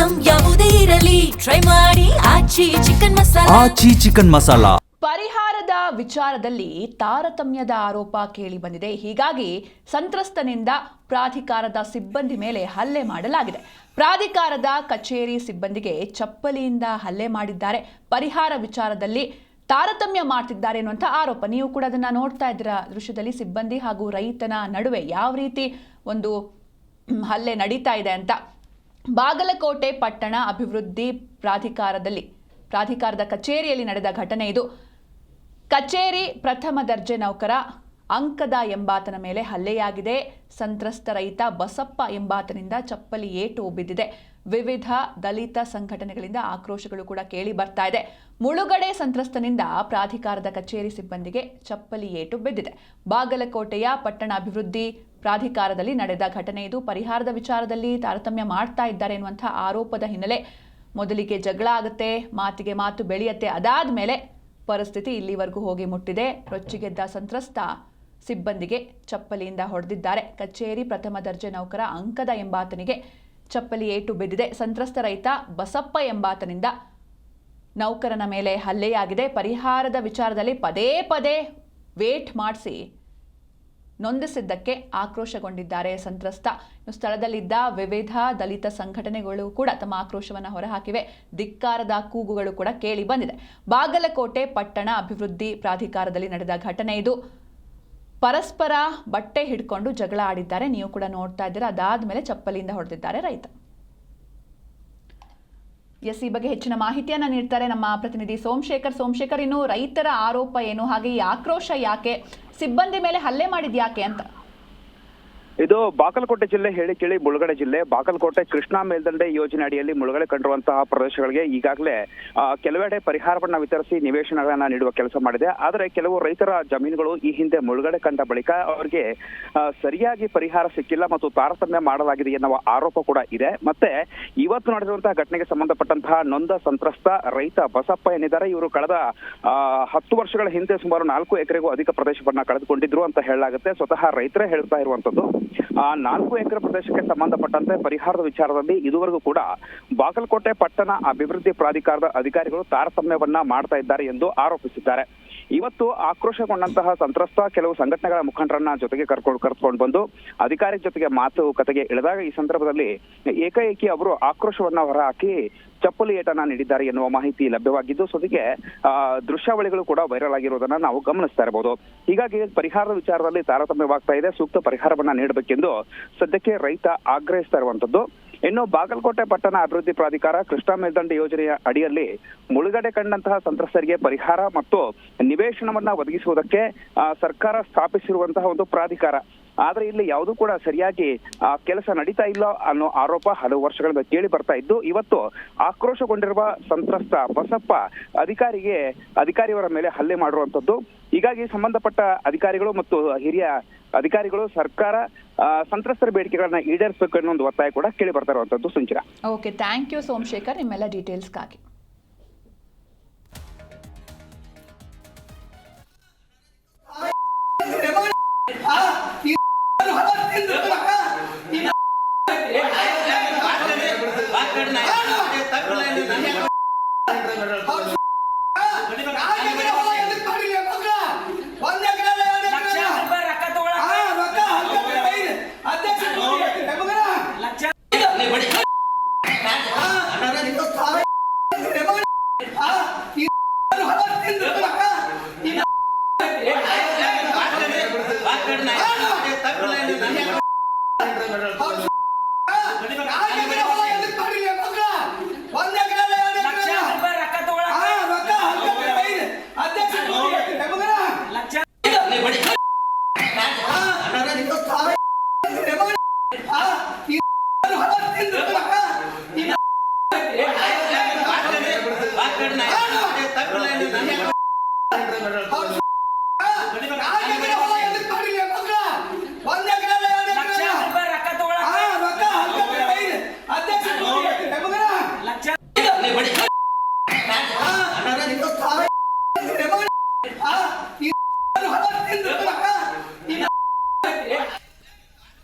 Item ಯಾವುದೇ ಇರಲಿ try ಮಾಡಿ ಆಚಿ ಚಿಕನ್ ಮಸಾಲಾ. ಪರಿಹಾರದ ವಿಚಾರದಲ್ಲಿ ತಾರತಮ್ಯದ ಆರೋಪ ಕೇಳಿ ಬಂದಿದೆ. ಹೀಗಾಗಿ ಸಂತ್ರಸ್ತನಿಂದ ಪ್ರಾಧಿಕಾರದ ಸಿಬ್ಬಂದಿ ಮೇಲೆ ಹಲ್ಲೆ ಮಾಡಲಾಗಿದೆ. ಪ್ರಾಧಿಕಾರದ ಕಚೇರಿ ಸಿಬ್ಬಂದಿಗೆ ಚಪ್ಪಲಿಯಿಂದ ಹಲ್ಲೆ ಮಾಡಿದ್ದಾರೆ. ಪರಿಹಾರ ವಿಚಾರದಲ್ಲಿ ತಾರತಮ್ಯ ಮಾಡ್ತಿದ್ದಾರೆ ಎನ್ನುವಂಥ ಆರೋಪ. ನೀವು ಕೂಡ ಅದನ್ನ ನೋಡ್ತಾ ಇದ್ದೀರ ದೃಶ್ಯದಲ್ಲಿ, ಸಿಬ್ಬಂದಿ ಹಾಗೂ ರೈತನ ನಡುವೆ ಯಾವ ರೀತಿ ಒಂದು ಹಲ್ಲೆ ನಡೀತಾ ಇದೆ ಅಂತ. ಬಾಗಲಕೋಟೆ ಪಟ್ಟಣ ಅಭಿವೃದ್ಧಿ ಪ್ರಾಧಿಕಾರದ ಕಚೇರಿಯಲ್ಲಿ ನಡೆದ ಘಟನೆ ಇದು. ಕಚೇರಿ ಪ್ರಥಮ ದರ್ಜೆ ನೌಕರ ಅಂಕದ ಎಂಬಾತನ ಮೇಲೆ ಹಲ್ಲೆಯಾಗಿದೆ. ಸಂತ್ರಸ್ತ ರೈತ ಬಸಪ್ಪ ಎಂಬಾತನಿಂದ ಚಪ್ಪಲಿ ಏಟು ಬಿದ್ದಿದೆ. ವಿವಿಧ ದಲಿತ ಸಂಘಟನೆಗಳಿಂದ ಆಕ್ರೋಶಗಳು ಕೂಡ ಕೇಳಿ ಬರ್ತಾ ಇದೆ. ಮುಳುಗಡೆ ಸಂತ್ರಸ್ತನಿಂದ ಪ್ರಾಧಿಕಾರದ ಕಚೇರಿ ಸಿಬ್ಬಂದಿಗೆ ಚಪ್ಪಲಿ ಏಟು ಬಿದ್ದಿದೆ. ಬಾಗಲಕೋಟೆಯ ಪಟ್ಟಣ ಅಭಿವೃದ್ಧಿ ಪ್ರಾಧಿಕಾರದಲ್ಲಿ ನಡೆದ ಘಟನೆ ಇದು. ಪರಿಹಾರದ ವಿಚಾರದಲ್ಲಿ ತಾರತಮ್ಯ ಮಾಡ್ತಾ ಇದ್ದಾರೆ ಎನ್ನುವಂತಹ ಆರೋಪದ ಹಿನ್ನೆಲೆ ಮೊದಲಿಗೆ ಜಗಳ ಆಗುತ್ತೆ, ಮಾತಿಗೆ ಮಾತು ಬೆಳೆಯುತ್ತೆ. ಅದಾದ ಮೇಲೆ ಪರಿಸ್ಥಿತಿ ಇಲ್ಲಿವರೆಗೂ ಹೋಗಿ ಮುಟ್ಟಿದೆ. ರೊಚ್ಚಿಗೆದ್ದ ಸಂತ್ರಸ್ತ ಸಿಬ್ಬಂದಿಗೆ ಚಪ್ಪಲಿಯಿಂದ ಹೊಡೆದಿದ್ದಾರೆ. ಕಚೇರಿ ಪ್ರಥಮ ದರ್ಜೆ ನೌಕರ ಅಂಕದ ಎಂಬಾತನಿಗೆ ಚಪ್ಪಲಿ ಏಟು ಬಿದ್ದಿದೆ. ಸಂತ್ರಸ್ತ ರೈತ ಬಸಪ್ಪ ಎಂಬಾತನಿಂದ ನೌಕರನ ಮೇಲೆ ಹಲ್ಲೆಯಾಗಿದೆ. ಪರಿಹಾರದ ವಿಚಾರದಲ್ಲಿ ಪದೇ ಪದೇ ವೇಟ್ ಮಾಡಿಸಿ ನೊಂದಿಸಿದ್ದಕ್ಕೆ ಆಕ್ರೋಶಗೊಂಡಿದ್ದಾರೆ ಸಂತ್ರಸ್ತ. ಸ್ಥಳದಲ್ಲಿದ್ದ ವಿವಿಧ ದಲಿತ ಸಂಘಟನೆಗಳು ಕೂಡ ತಮ್ಮ ಆಕ್ರೋಶವನ್ನು ಹೊರಹಾಕಿವೆ. ಧಿಕ್ಕಾರದ ಕೂಗುಗಳು ಕೂಡ ಕೇಳಿ ಬಂದಿದೆ. ಬಾಗಲಕೋಟೆ ಪಟ್ಟಣ ಅಭಿವೃದ್ಧಿ ಪ್ರಾಧಿಕಾರದಲ್ಲಿ ನಡೆದ ಘಟನೆ ಇದು. ಪರಸ್ಪರ ಬಟ್ಟೆ ಹಿಡ್ಕೊಂಡು ಜಗಳ ಆಡಿದ್ದಾರೆ. ನೀವು ಕೂಡ ನೋಡ್ತಾ ಇದ್ದೀರಾ. ಅದಾದ್ಮೇಲೆ ಚಪ್ಪಲಿಯಿಂದ ಹೊಡೆದಿದ್ದಾರೆ ರೈತ. ಈ ಬಗ್ಗೆ ಹೆಚ್ಚಿನ ಮಾಹಿತಿಯನ್ನ ನೀಡ್ತಾರೆ ನಮ್ಮ ಪ್ರತಿನಿಧಿ ಸೋಮಶೇಖರ್, ಇನ್ನು ರೈತರ ಆರೋಪ ಏನು, ಹಾಗೆ ಈ ಆಕ್ರೋಶ ಯಾಕೆ, ಸಿಬ್ಬಂದಿ ಮೇಲೆ ಹಲ್ಲೆ ಮಾಡಿದ್ಯಾಕೆ ಅಂತ? ಇದು ಬಾಗಲಕೋಟೆ ಜಿಲ್ಲೆ ಹೇಳಿ ಕೇಳಿ ಮುಳುಗಡೆ ಜಿಲ್ಲೆ. ಬಾಗಲಕೋಟೆ ಕೃಷ್ಣಾ ಮೇಲ್ದಂಡೆ ಯೋಜನೆ ಅಡಿಯಲ್ಲಿ ಮುಳುಗಡೆ ಕಂಡಿರುವಂತಹ ಪ್ರದೇಶಗಳಿಗೆ ಈಗಾಗಲೇ ಕೆಲವೆಡೆ ಪರಿಹಾರವನ್ನ ವಿತರಿಸಿ ನಿವೇಶನಗಳನ್ನ ನೀಡುವ ಕೆಲಸ ಮಾಡಿದೆ. ಆದರೆ ಕೆಲವು ರೈತರ ಜಮೀನುಗಳು ಈ ಹಿಂದೆ ಮುಳುಗಡೆ ಕಂಡ ಬಳಿಕ ಅವರಿಗೆ ಸರಿಯಾಗಿ ಪರಿಹಾರ ಸಿಕ್ಕಿಲ್ಲ ಮತ್ತು ತಾರತಮ್ಯ ಮಾಡಲಾಗಿದೆ ಎನ್ನುವ ಆರೋಪ ಕೂಡ ಇದೆ. ಮತ್ತೆ ಇವತ್ತು ನಡೆದಿರುವಂತಹ ಘಟನೆಗೆ ಸಂಬಂಧಪಟ್ಟಂತಹ ನೊಂದ ಸಂತ್ರಸ್ತ ರೈತ ಬಸಪ್ಪ ಏನಿದ್ದಾರೆ, ಇವರು ಕಳೆದ 10 ವರ್ಷಗಳ ಹಿಂದೆ ಸುಮಾರು 4 ಎಕರೆಗೂ ಅಧಿಕ ಪ್ರದೇಶವನ್ನ ಕಳೆದುಕೊಂಡಿದ್ರು ಅಂತ ಹೇಳಲಾಗುತ್ತೆ. ಸ್ವತಃ ರೈತರೇ ಹೇಳ್ತಾ ಇರುವಂತದ್ದು. 4 ಎಕರೆ ಪ್ರದೇಶಕ್ಕೆ ಸಂಬಂಧಪಟ್ಟಂತೆ ಪರಿಹಾರದ ವಿಚಾರದಲ್ಲಿ ಇದುವರೆಗೂ ಕೂಡ ಬಾಗಲಕೋಟೆ ಪಟ್ಟಣ ಅಭಿವೃದ್ಧಿ ಪ್ರಾಧಿಕಾರದ ಅಧಿಕಾರಿಗಳು ತಾರತಮ್ಯವನ್ನ ಮಾಡ್ತಾ ಇದ್ದಾರೆ ಎಂದು ಆರೋಪಿಸಿದ್ದಾರೆ. ಇವತ್ತು ಆಕ್ರೋಶಗೊಂಡಂತಹ ಸಂತ್ರಸ್ತ ಕೆಲವು ಸಂಘಟನೆಗಳ ಮುಖಂಡರನ್ನ ಜೊತೆಗೆ ಕರ್ಕೊಂಡು ಬಂದು ಅಧಿಕಾರಿ ಜೊತೆಗೆ ಮಾತುಕತೆಗೆ ಇಳಿದಾಗ ಈ ಸಂದರ್ಭದಲ್ಲಿ ಏಕಾಏಕಿ ಅವರು ಆಕ್ರೋಶವನ್ನ ಹೊರಹಾಕಿ ಚಪ್ಪಲಿ ಏಟನ್ನ ನೀಡಿದ್ದಾರೆ ಎನ್ನುವ ಮಾಹಿತಿ ಲಭ್ಯವಾಗಿದ್ದು, ಸದ್ಯಕ್ಕೆ ದೃಶ್ಯಾವಳಿಗಳು ಕೂಡ ವೈರಲ್ ಆಗಿರುವುದನ್ನ ನಾವು ಗಮನಿಸ್ತಾ ಇರಬಹುದು. ಹೀಗಾಗಿ ಪರಿಹಾರದ ವಿಚಾರದಲ್ಲಿ ತಾರತಮ್ಯವಾಗ್ತಾ ಇದೆ. ಸೂಕ್ತ ಪರಿಹಾರವನ್ನ ನೀಡಬೇಕೆಂದು ಸದ್ಯಕ್ಕೆ ರೈತ ಆಗ್ರಹಿಸ್ತಾ ಇರುವಂತದ್ದು. ಇನ್ನು ಬಾಗಲಕೋಟೆ ಪಟ್ಟಣ ಅಭಿವೃದ್ಧಿ ಪ್ರಾಧಿಕಾರ ಕೃಷ್ಣಾ ಮೇಲ್ದಂಡೆ ಯೋಜನೆಯ ಅಡಿಯಲ್ಲಿ ಮುಳುಗಡೆ ಕಂಡಂತಹ ಸಂತ್ರಸ್ತರಿಗೆ ಪರಿಹಾರ ಮತ್ತು ನಿವೇಶನವನ್ನ ಒದಗಿಸುವುದಕ್ಕೆ ಸರ್ಕಾರ ಸ್ಥಾಪಿಸಿರುವಂತಹ ಒಂದು ಪ್ರಾಧಿಕಾರ. ಆದ್ರೆ ಇಲ್ಲಿ ಯಾವುದೂ ಕೂಡ ಸರಿಯಾಗಿ ಕೆಲಸ ನಡೀತಾ ಇಲ್ಲ ಅನ್ನೋ ಆರೋಪ ಹಲವು ವರ್ಷಗಳಿಂದ ಕೇಳಿ ಬರ್ತಾ ಇದ್ದು, ಇವತ್ತು ಆಕ್ರೋಶಗೊಂಡಿರುವ ಸಂತ್ರಸ್ತ ಬಸಪ್ಪ ಅಧಿಕಾರಿಯವರ ಮೇಲೆ ಹಲ್ಲೆ ಮಾಡಿರುವಂತದ್ದು. ಹೀಗಾಗಿ ಸಂಬಂಧಪಟ್ಟ ಅಧಿಕಾರಿಗಳು ಮತ್ತು ಹಿರಿಯ ಅಧಿಕಾರಿಗಳು ಸರ್ಕಾರ ಸಂತ್ರಸ್ತರ ಬೇಡಿಕೆಗಳನ್ನ ಈಡೇರಿಸಬೇಕು ಅನ್ನೋ ಒಂದು ಒತ್ತಾಯ ಕೂಡ ಕೇಳಿ ಬರ್ತಾ ಇರುವಂತದ್ದು. ಸುಂಚಿರ. ಓಕೆ, ಥ್ಯಾಂಕ್ ಯು ಸೋಮಶೇಖರ್ ನಿಮ್ಮೆಲ್ಲ ಡೀಟೇಲ್ಸ್ಗಾಗಿ. How